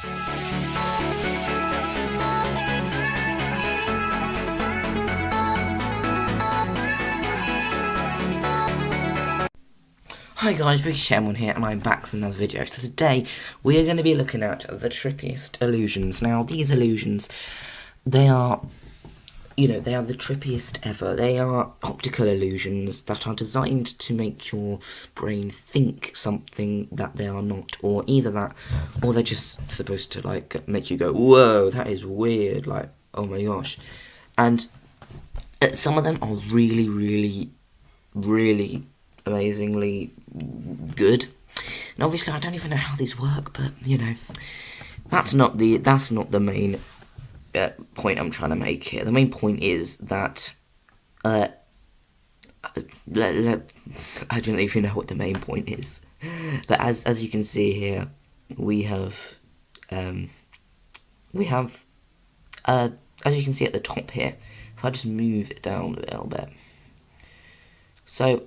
Hi guys, Ricky here, and I'm back with another video. So today, we are going to be looking at the trippiest illusions. Now, these illusions, they are the trippiest ever. They are optical illusions that are designed to make your brain think something that they are not, or either that, or they're just supposed to, like, make you go, whoa, that is weird, like, oh my gosh. And some of them are really, really, really amazingly good. And obviously I don't even know how these work, but that's not the main point I'm trying to make here. The main point is that I don't even know what the main point is, but as you can see here, we have as you can see at the top here, if I just move it down a little bit, so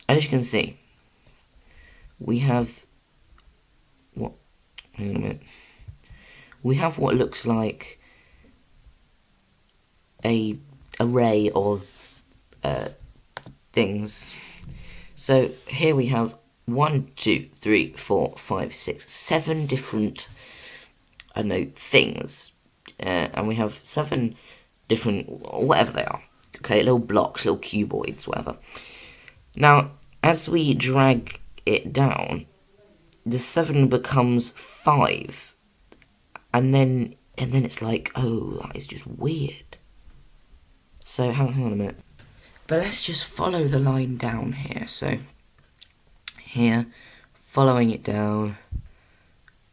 as you can see, we have what? Hang on a minute. We have what looks like a array of things. So here we have 1, 2, 3, 4, 5, 6, 7 different things, and we have 7 different whatever they are. Okay, little blocks, little cuboids, whatever. Now, as we drag it down, the 7 becomes 5, and then it's like, oh, that is just weird. So hang on a minute. But let's just follow the line down here. So here, following it down,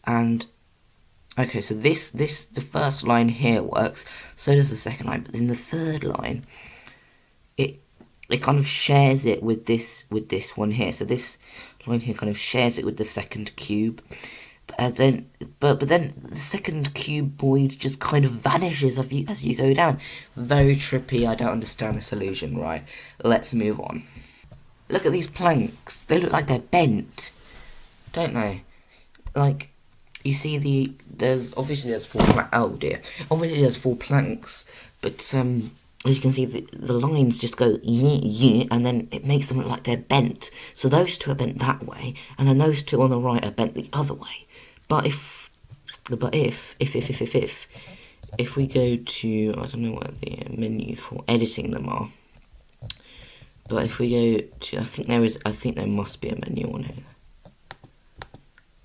and okay, so the first line here works. So does the second line, but then the third line, it kind of shares it with this one here. So this line here kind of shares it with the second cube, but then the second cuboid just kind of vanishes as you go down. Very trippy. I don't understand this illusion. Right, let's move on. Look at these planks. They look like they're bent, don't they? Like, you see there's 4 oh dear. Obviously there's 4 planks, but as you can see, the lines just go and then it makes them look like they're bent. So those 2 are bent that way, and then those 2 on the right are bent the other way. But if we go to, I don't know what the menu for editing them are, but if we go to, I think there must be a menu on here.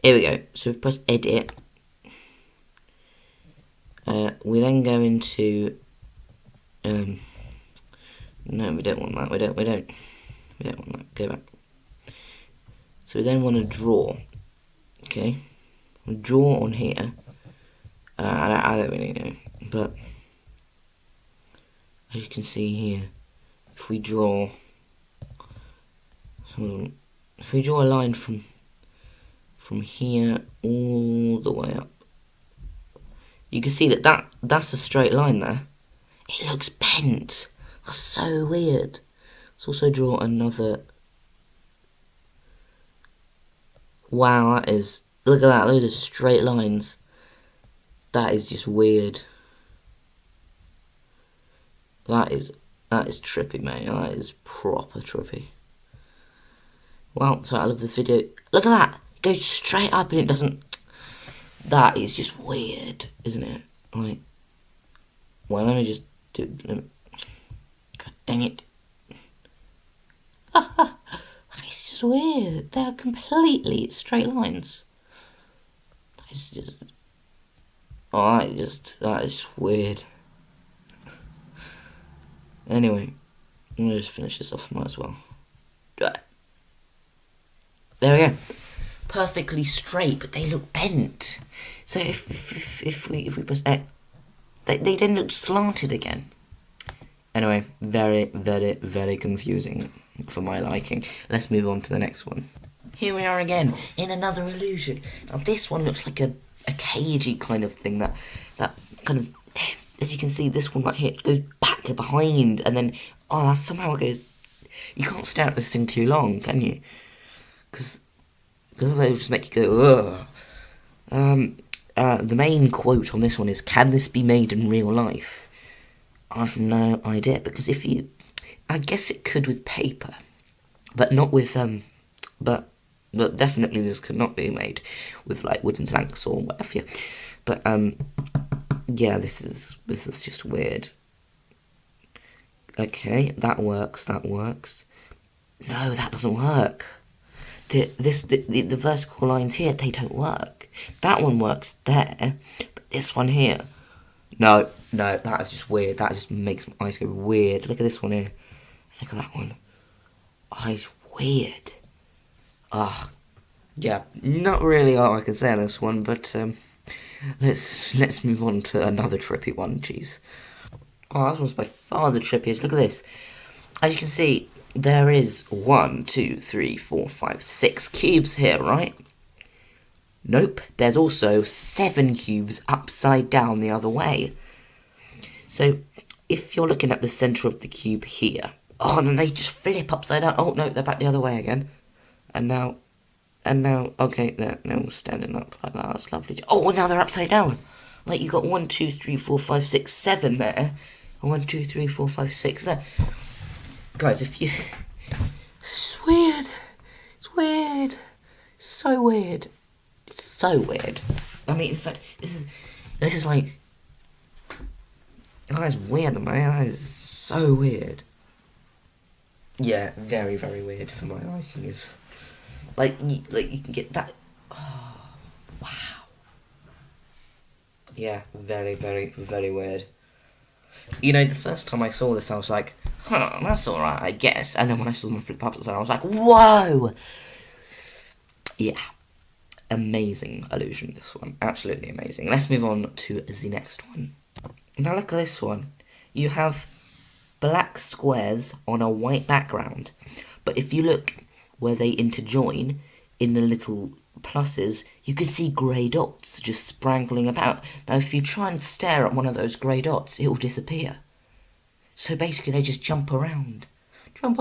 Here we go. So we press edit. We then go into. No, we don't want that. We don't want that. Go back. So we then want to draw. Okay, we'll draw on here. I don't really know, but as you can see here, if we draw a line from here all the way up, you can see that's a straight line there. It looks bent. That's so weird. Let's also draw another. Wow, look at that, those are straight lines. That is just weird. That is trippy, mate. That is proper trippy. Well, so I love this video. Look at that. It goes straight up and it doesn't. That is just weird, isn't it? Like, well, let me just do. God dang it. It's just weird. They are completely straight lines. That is just. Oh, that is weird. Anyway, I'm gonna just finish this off. Might as well. Right. There we go. Perfectly straight, but they look bent. So if we press X, they then look slanted again. Anyway, very, very, very confusing for my liking. Let's move on to the next one. Here we are again in another illusion. Now this one looks like a cagey kind of thing that kind of, as you can see, this one right here, it goes back behind, and then that somehow it goes. You can't stare at this thing too long, can you? Because it will just make you go ugh. the main quote on this one is, "Can this be made in real life?" I've no idea, because I guess it could with paper, but not with but definitely this could not be made with like wooden planks or whatever. But yeah, this is just weird. Okay, that works. No, that doesn't work. The vertical lines here, they don't work. That one works there, but this one here, no, that is just weird. That just makes my eyes go weird. Look at this one here. Look at that one. Eyes weird. Yeah, not really all I can say on this one, but let's move on to another trippy one. Jeez. Oh, this one's by far the trippiest. Look at this. As you can see, there is 1, 2, 3, 4, 5, 6 cubes here, right? Nope. There's also 7 cubes upside down the other way. So, if you're looking at the centre of the cube here, oh, and then they just flip upside down. Oh, no, they're back the other way again. And now, okay, they're now standing up like that. That's lovely. Oh, now they're upside down. Like, you got 1, 2, 3, 4, 5, 6, 7 there. 1, 2, 3, 4, 5, 6 there. Guys, if you... It's weird. It's weird. It's so weird. It's so weird. I mean, in fact, this is like... That is weird, man. That is so weird. Yeah, very, very weird for my liking. Is like you can get that. Oh, wow. Yeah, very, very, very weird. You know, the first time I saw this, I was like, huh, that's alright, I guess. And then when I saw them flip up, I was like, whoa! Yeah. Amazing illusion, this one. Absolutely amazing. Let's move on to the next one. Now look at this one. You have black squares on a white background. But if you look where they interjoin, in the little pluses, you can see grey dots just sprankling about. Now, if you try and stare at one of those grey dots, it will disappear. So basically, they just jump around, and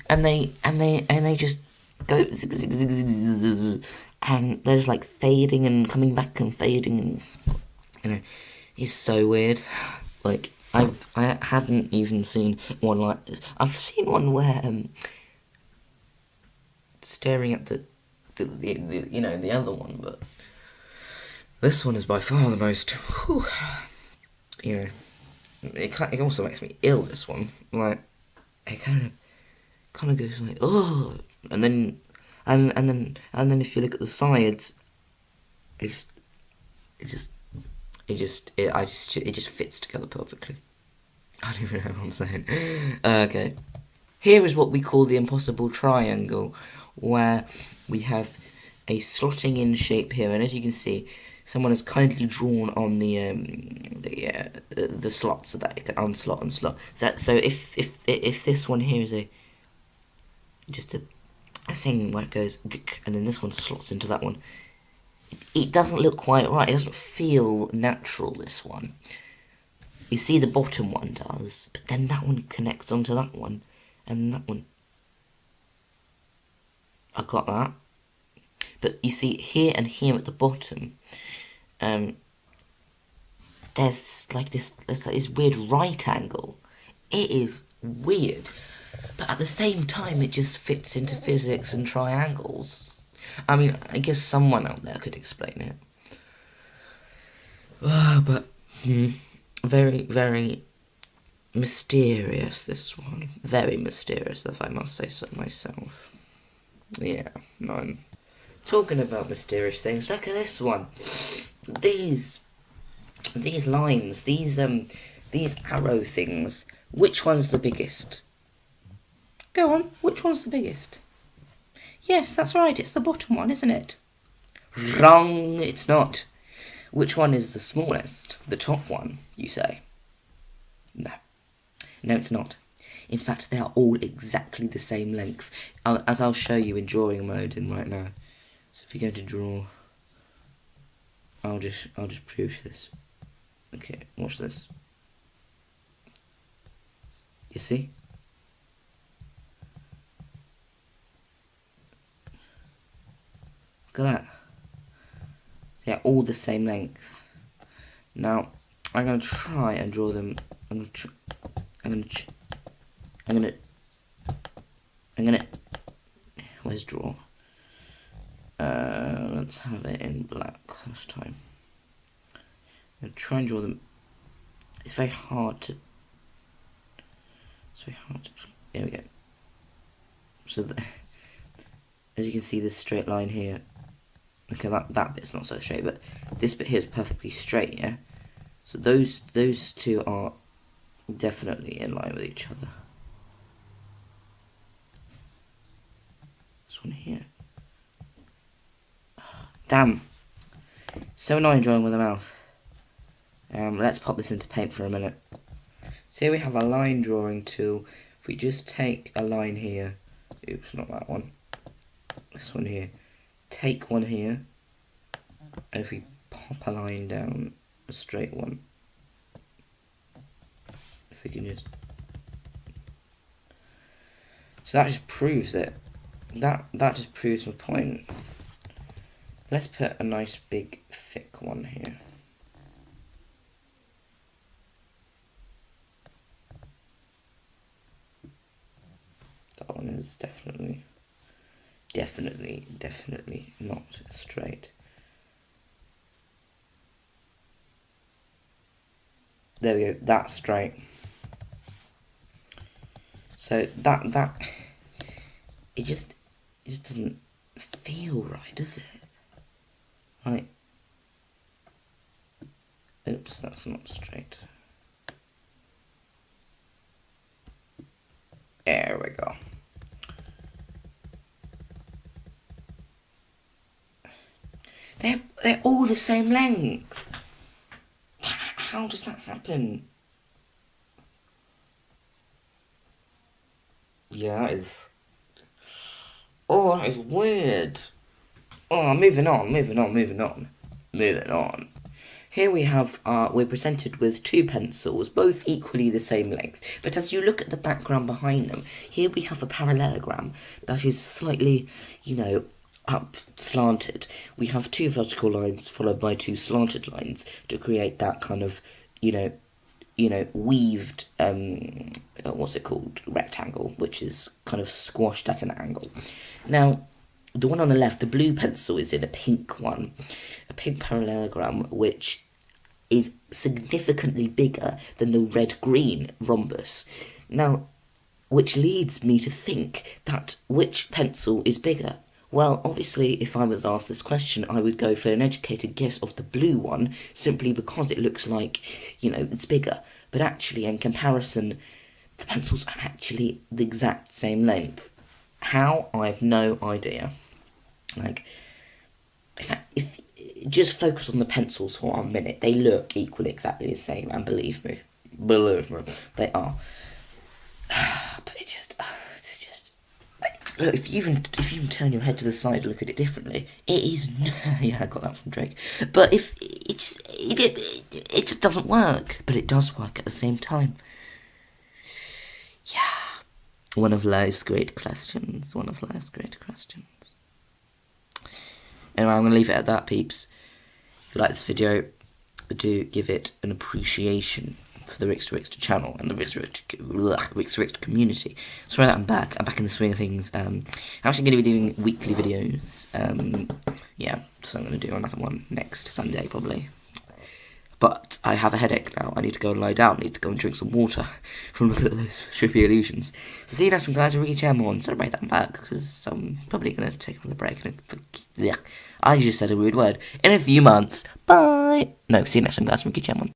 they just go zig, zig, zig, zig, zig, zig, and they're just like fading and coming back and fading, and you know, it's so weird. Like I haven't even seen one like this. I've seen one where staring at the you know, the other one, but this one is by far the most, whew, you know, it also makes me ill, this one. Like, it kind of goes like, oh, and then if you look at the sides, it just fits together perfectly. I don't even know what I'm saying. Okay, here is what we call the impossible triangle, where we have a slotting in shape here, and as you can see, someone has kindly drawn on the slots so that it can unslot and slot. So if this one here is just a thing where it goes, and then this one slots into that one, it doesn't look quite right. It doesn't feel natural, this one. You see the bottom one does, but then that one connects onto that one, and that one. I got that. But you see, here and here at the bottom, there's like this weird right angle. It is weird. But at the same time, it just fits into physics and triangles. I mean, I guess someone out there could explain it. But, very, very mysterious, this one. Very mysterious, if I must say so myself. Yeah, no, I'm talking about mysterious things. Look at this one. These lines, these arrow things. Which one's the biggest? Go on, which one's the biggest? Yes, that's right, it's the bottom one, isn't it? Wrong, it's not. Which one is the smallest? The top one, you say? No. No, it's not. In fact, they are all exactly the same length, as I'll show you in drawing mode right now. So if you're going to draw, I'll just prove this. Okay, watch this. You see? Look at that. They're all the same length. Now, I'm going to try and draw them. I'm gonna where's draw? Let's have it in black this time. I'm gonna try and draw them. It's very hard to. There we go. So, as you can see, this straight line here. Okay, that bit's not so straight, but this bit here is perfectly straight. Yeah. So those two are definitely in line with each other. This one here. Damn. So annoying drawing with a mouse. Let's pop this into paint for a minute. So here we have a line drawing tool. If we just take a line here, oops, not that one, this one here, take one here, and if we pop a line down, a straight one, if we can just, so that just proves it. That just proves my point. Let's put a nice big thick one here. That one is definitely not straight. There we go, that's straight. So that it just doesn't feel right, does it? Right. Oops, that's not straight. There we go. They're all the same length. How does that happen? Yeah, that is. Oh, that is weird. Oh, moving on. Here we have, we're presented with two pencils, both equally the same length. But as you look at the background behind them, here we have a parallelogram that is slightly, up slanted. We have two vertical lines followed by two slanted lines to create that kind of, weaved, what's it called, rectangle, which is kind of squashed at an angle. Now, the one on the left, the blue pencil, is in a pink one, a pink parallelogram, which is significantly bigger than the red-green rhombus. Now, which leads me to think that which pencil is bigger? Well, obviously, if I was asked this question, I would go for an educated guess of the blue one, simply because it looks like, it's bigger. But actually, in comparison, the pencils are actually the exact same length. How? I have no idea. If just focus on the pencils for a minute, they look equally exactly the same, and believe me, they are. But it's just look, if you even turn your head to the side and look at it differently, it is yeah, I got that from Drake. But if it just doesn't work, but it does work at the same time. Yeah, one of life's great questions. Anyway, I'm going to leave it at that, peeps. If you like this video, do give it an appreciation for the Rix to Rix channel and the Rix to Rix community. Sorry that I'm back in the swing of things. I'm actually going to be doing weekly videos. Yeah, so I'm going to do another one next Sunday, probably. But I have a headache now. I need to go and lie down. I need to go and drink some water from looking at those trippy illusions. So see you next one, guys. Ricky Chairmore. Celebrate that I'm back, because I'm probably going to take another break. I just said a weird word. In a few months. Bye. No, see you next time, guys. Ricky Chairmore.